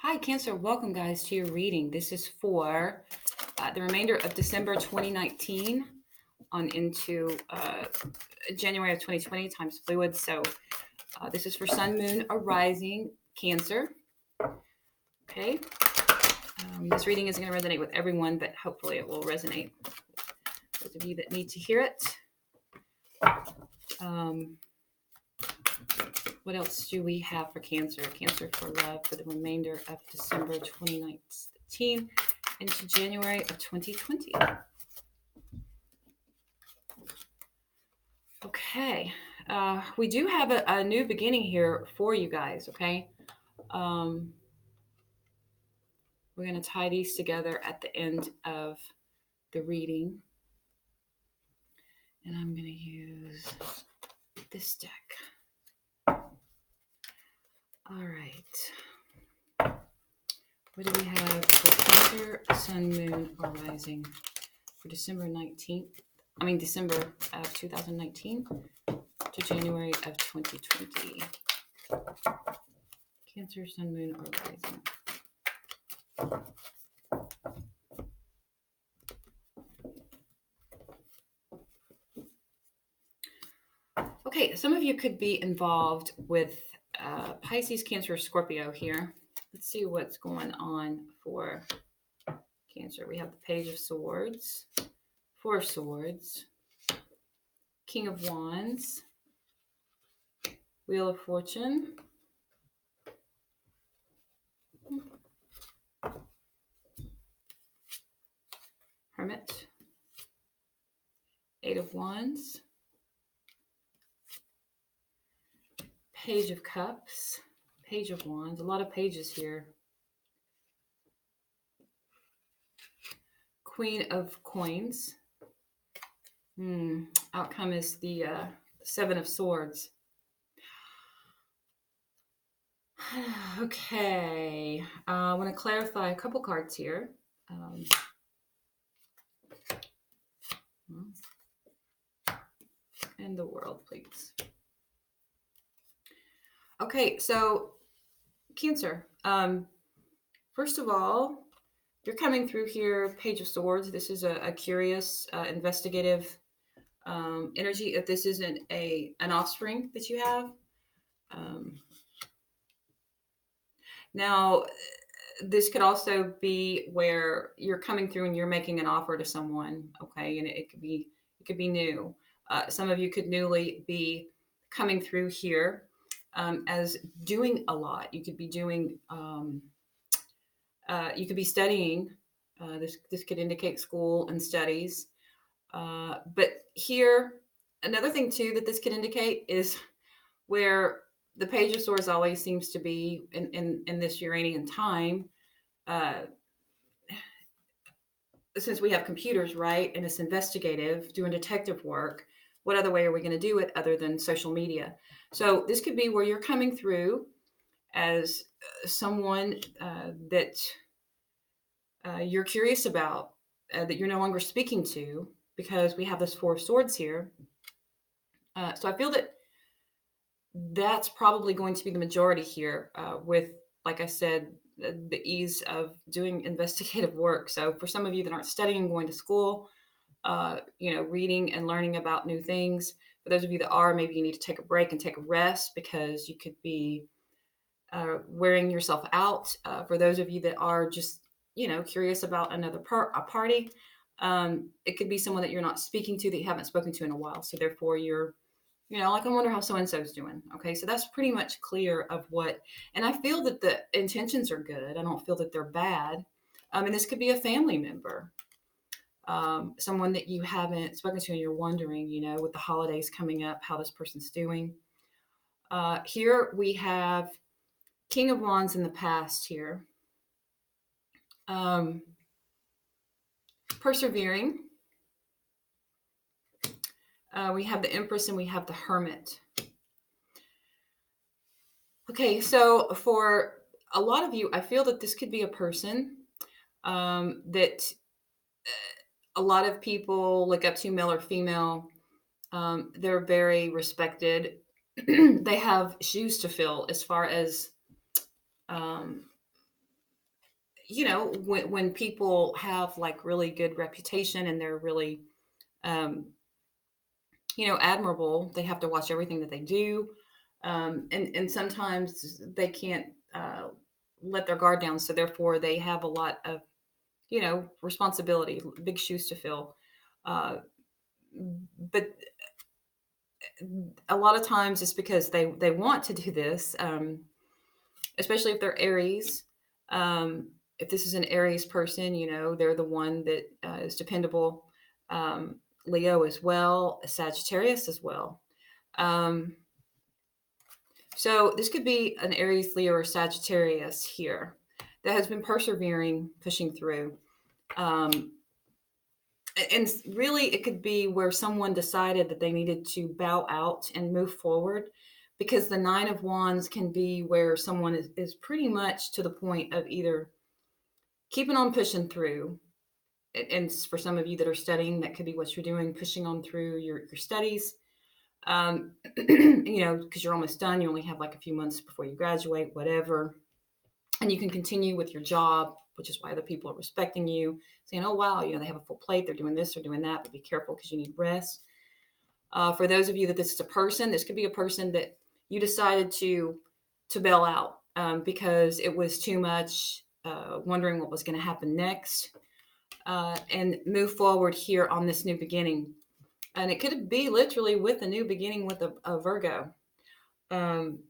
Hi, Cancer. Welcome, guys, to your reading. This is for the remainder of December 2019 on into January of 2020. Time's fluid. So this is for Sun, Moon, Arising, Cancer. Okay. This reading isn't going to resonate with everyone, but hopefully it will resonate with those of you that need to hear it. What else do we have for Cancer? Cancer for love for the remainder of December 2019 into January of 2020. Okay. We do have a new beginning here for you guys, okay? We're going to tie these together at the end of the reading. And I'm going to use this deck. All right. What do we have for Cancer, Sun, Moon, or Rising for December of 2019 to January of 2020? Cancer, Sun, Moon, or Rising. Okay, some of you could be involved with Pisces, Cancer, Scorpio here. Let's see what's going on for Cancer. We have the Page of Swords, Four of Swords, King of Wands, Wheel of Fortune, Hermit, Eight of Wands, Page of Cups, Page of Wands, a lot of pages here. Queen of Coins. Outcome is the Seven of Swords. Okay, I want to clarify a couple cards here. And the World, please. Okay, so Cancer. First of all, you're coming through here, Page of Swords. This is a curious, investigative energy. If this isn't an offspring that you have. Now, this could also be where you're coming through and you're making an offer to someone, okay? And it could be new. Some of you could newly be coming through here as doing a lot. You could be doing. You could be studying. This could indicate school and studies. But here, another thing too that this could indicate is where the Page of Swords always seems to be in this Uranian time. Since we have computers, right, and it's investigative, doing detective work, what other way are we going to do it other than social media? So this could be where you're coming through as someone that you're curious about, that you're no longer speaking to, because we have this Four of Swords here. So I feel that that's probably going to be the majority here with, like I said, the ease of doing investigative work. So for some of you that aren't studying, going to school, reading and learning about new things. For those of you that are, maybe you need to take a break and take a rest because you could be wearing yourself out. For those of you that are just, curious about a party, it could be someone that you're not speaking to, that you haven't spoken to in a while. So therefore you're, I wonder how so-and-so's doing. Okay. So that's pretty much clear of what, and I feel that the intentions are good. I don't feel that they're bad. And this could be a family member, someone that you haven't spoken to and you're wondering, with the holidays coming up, how this person's doing. Here we have King of Wands in the past here. Persevering. We have the Empress and we have the Hermit. Okay, so for a lot of you, I feel that this could be a person that a lot of people look up to, male or female. They're very respected. They have shoes to fill as far as when people have like really good reputation and they're really, um, admirable, they have to watch everything that they do. And sometimes they can't let their guard down. So therefore they have a lot of, responsibility, big shoes to fill. Uh, but a lot of times it's because they want to do this, especially if they're Aries. If this is an Aries person, they're the one that is dependable. Leo as well, Sagittarius as well. Um, so this could be an Aries, Leo, or Sagittarius here that has been persevering, pushing through. Um, and really, it could be where someone decided that they needed to bow out and move forward, because the Nine of Wands can be where someone is pretty much to the point of either keeping on pushing through. And for some of you that are studying, that could be what you're doing, pushing on through your studies. Because you're almost done. You only have like a few months before you graduate, whatever. And you can continue with your job, which is why other people are respecting you, saying, oh, wow, they have a full plate. They're doing this, they're doing that, but be careful because you need rest. For those of you that this is a person, this could be a person that you decided to bail out because it was too much, wondering what was going to happen next, and move forward here on this new beginning. And it could be literally with a new beginning with a Virgo um,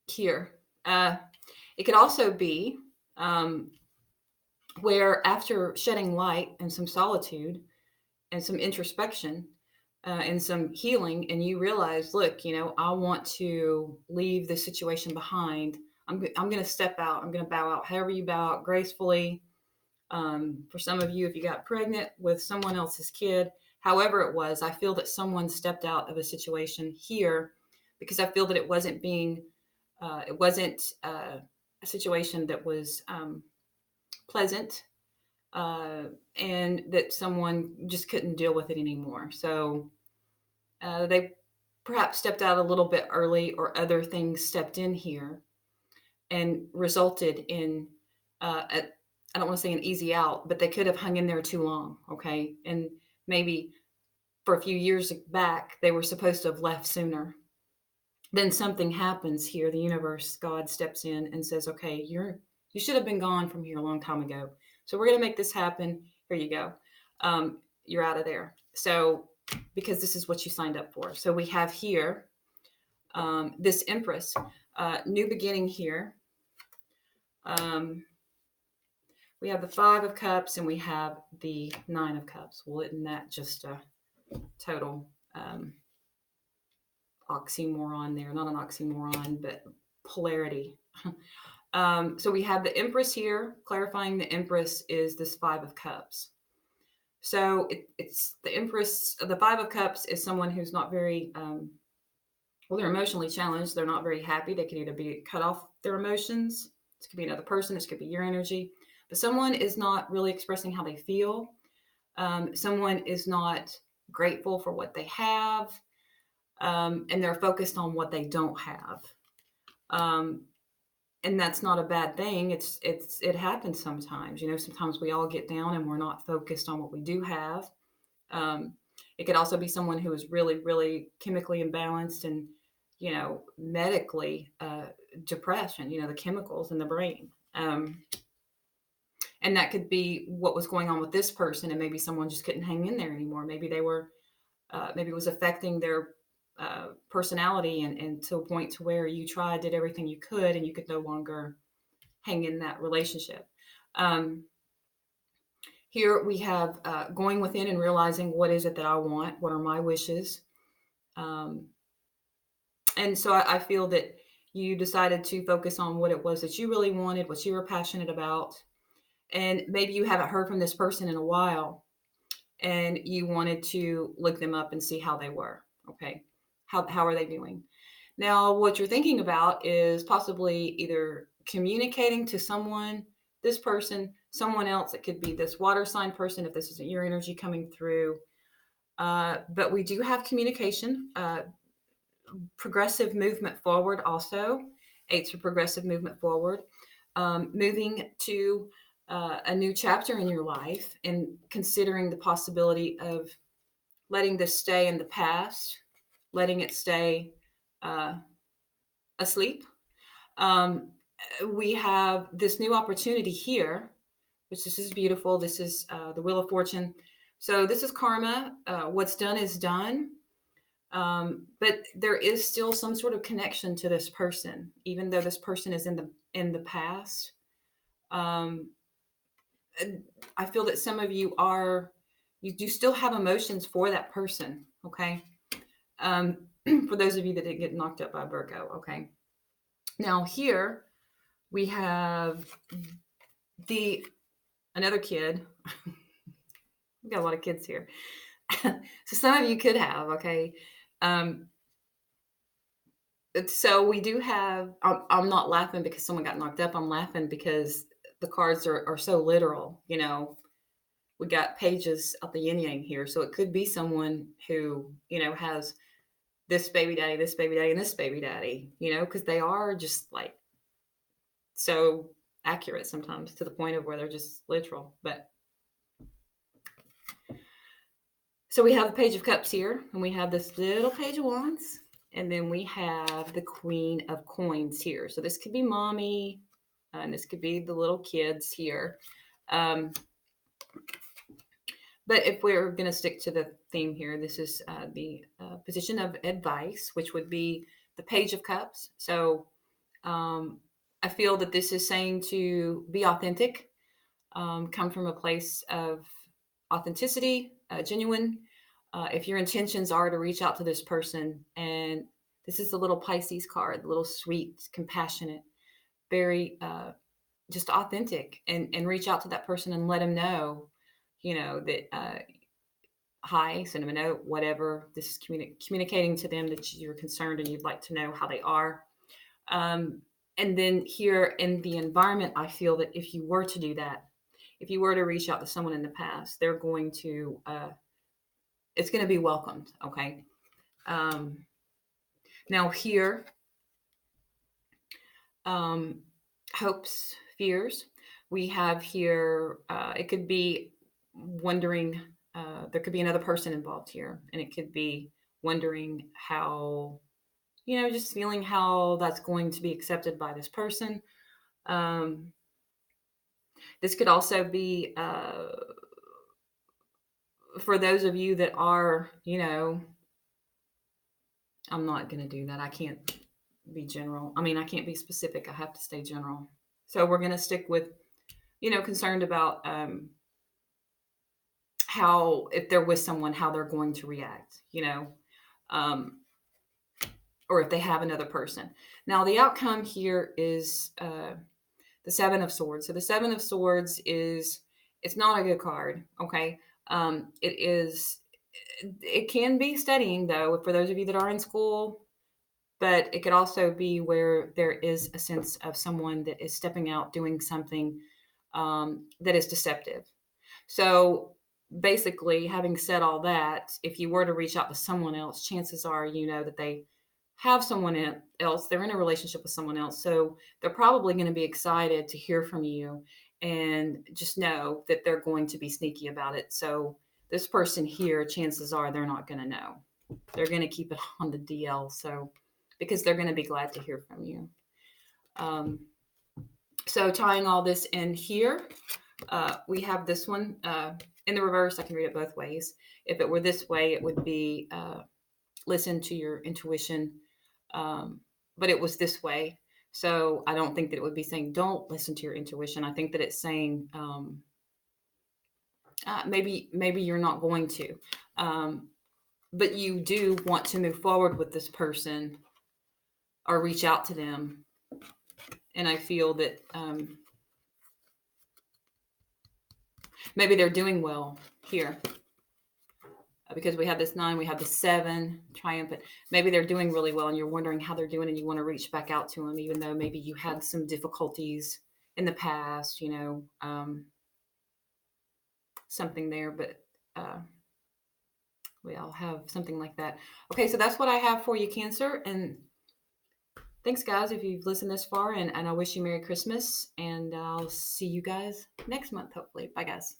here. It could also be where after shedding light and some solitude and some introspection and some healing, and you realize, look, I want to leave this situation behind. I'm going to step out. I'm going to bow out, however you bow out, gracefully. For some of you, if you got pregnant with someone else's kid, however it was, I feel that someone stepped out of a situation here because I feel that it wasn't a situation that was pleasant, and that someone just couldn't deal with it anymore. So they perhaps stepped out a little bit early, or other things stepped in here and resulted in I don't want to say an easy out, but they could have hung in there too long. Okay. And maybe for a few years back, they were supposed to have left sooner. Then something happens here. The universe, God steps in and says, okay, you should have been gone from here a long time ago. So we're going to make this happen. Here you go. You're out of there. So, because this is what you signed up for. So we have here this Empress, new beginning here. We have the Five of Cups and we have the Nine of Cups. Well, isn't that just a total oxymoron there? Not an oxymoron, but polarity. So we have the Empress here. Clarifying, the Empress is this Five of Cups. So it's the Empress. The Five of Cups is someone who's not very, they're emotionally challenged. They're not very happy. They can either be cut off their emotions. This could be another person. This could be your energy. But someone is not really expressing how they feel. Someone is not grateful for what they have, and they're focused on what they don't have. And that's not a bad thing. It happens sometimes. Sometimes we all get down and we're not focused on what we do have. It could also be someone who is really, really chemically imbalanced and, medically depression. The chemicals in the brain. And that could be what was going on with this person, and maybe someone just couldn't hang in there anymore. Maybe they were, maybe it was affecting their personality, and to a point to where you did everything you could, and you could no longer hang in that relationship. Here we have going within and realizing, what is it that I want? What are my wishes? And so I feel that you decided to focus on what it was that you really wanted, what you were passionate about. And maybe you haven't heard from this person in a while, and you wanted to look them up and see how they were. Okay. How are they doing? Now, what you're thinking about is possibly either communicating to someone, this person, someone else. It could be this water sign person if this isn't your energy coming through. But we do have communication, progressive movement forward also. Eights for progressive movement forward. moving to a new chapter in your life and considering the possibility of letting this stay in the past, letting it stay uh, asleep. Um, we have this new opportunity here, which this is beautiful. This is the Wheel of Fortune. So this is karma. What's done is done. But there is still some sort of connection to this person, even though this person is in the past. Um, I feel that some of you are you do still have emotions for that person. Okay, um, for those of you that didn't get knocked up by Virgo. Okay, now here we have the another kid. We've got a lot of kids here. So some of you could have, okay. Um, so we do have, I'm not laughing because someone got knocked up. I'm laughing because the cards are so literal. You know, we got pages of the yin yang here. So it could be someone who, you know, has this baby daddy, this baby daddy, and this baby daddy, you know, because they are just like so accurate sometimes to the point of where they're just literal. But so we have the Page of Cups here, and we have this little Page of Wands, and then we have the Queen of Coins here. So this could be mommy, and this could be the little kids here. But if we're going to stick to the theme here, this is the position of advice, which would be the Page of Cups. So I feel that this is saying to be authentic, come from a place of authenticity, genuine. If your intentions are to reach out to this person, and this is the little Pisces card, the little sweet, compassionate, very just authentic, and reach out to that person and let them know, you know, that hi, send them a note, whatever. This is communicating to them that you're concerned and you'd like to know how they are. And then here in the environment, I feel that if you were to do that, if you were to reach out to someone in the past, they're going to, it's going to be welcomed. Okay. Um, now here, hopes, fears. We have here, it could be wondering, there could be another person involved here, and it could be wondering how, you know, just feeling how that's going to be accepted by this person. Um, this could also be for those of you that are, you know, I'm not going to do that. I can't be general. I mean, I can't be specific. I have to stay general. So we're going to stick with, you know, concerned about how, if they're with someone, how they're going to react, you know, um, or if they have another person. Now, the outcome here is the Seven of Swords. So the Seven of Swords is, it's not a good card. Okay. It is, it can be studying though, for those of you that are in school, but it could also be where there is a sense of someone that is stepping out, doing something that is deceptive. So basically, having said all that, if you were to reach out to someone else, chances are, you know, that they have someone else, they're in a relationship with someone else. So they're probably going to be excited to hear from you, and just know that they're going to be sneaky about it. So this person here, chances are they're not going to know. They're going to keep it on the DL. So because they're going to be glad to hear from you. Um, so tying all this in here, we have this one in the reverse. I can read it both ways. If it were this way, it would be listen to your intuition, but it was this way. So I don't think that it would be saying don't listen to your intuition. I think that it's saying maybe you're not going to, but you do want to move forward with this person or reach out to them. And I feel that maybe they're doing well here because we have this 9, we have the 7, triumphant. Maybe they're doing really well and you're wondering how they're doing and you want to reach back out to them, even though maybe you had some difficulties in the past, you know, something there, but we all have something like that. Okay, so that's what I have for you, Cancer. And thanks, guys, if you've listened this far, and I wish you Merry Christmas, and I'll see you guys next month, hopefully. Bye, guys.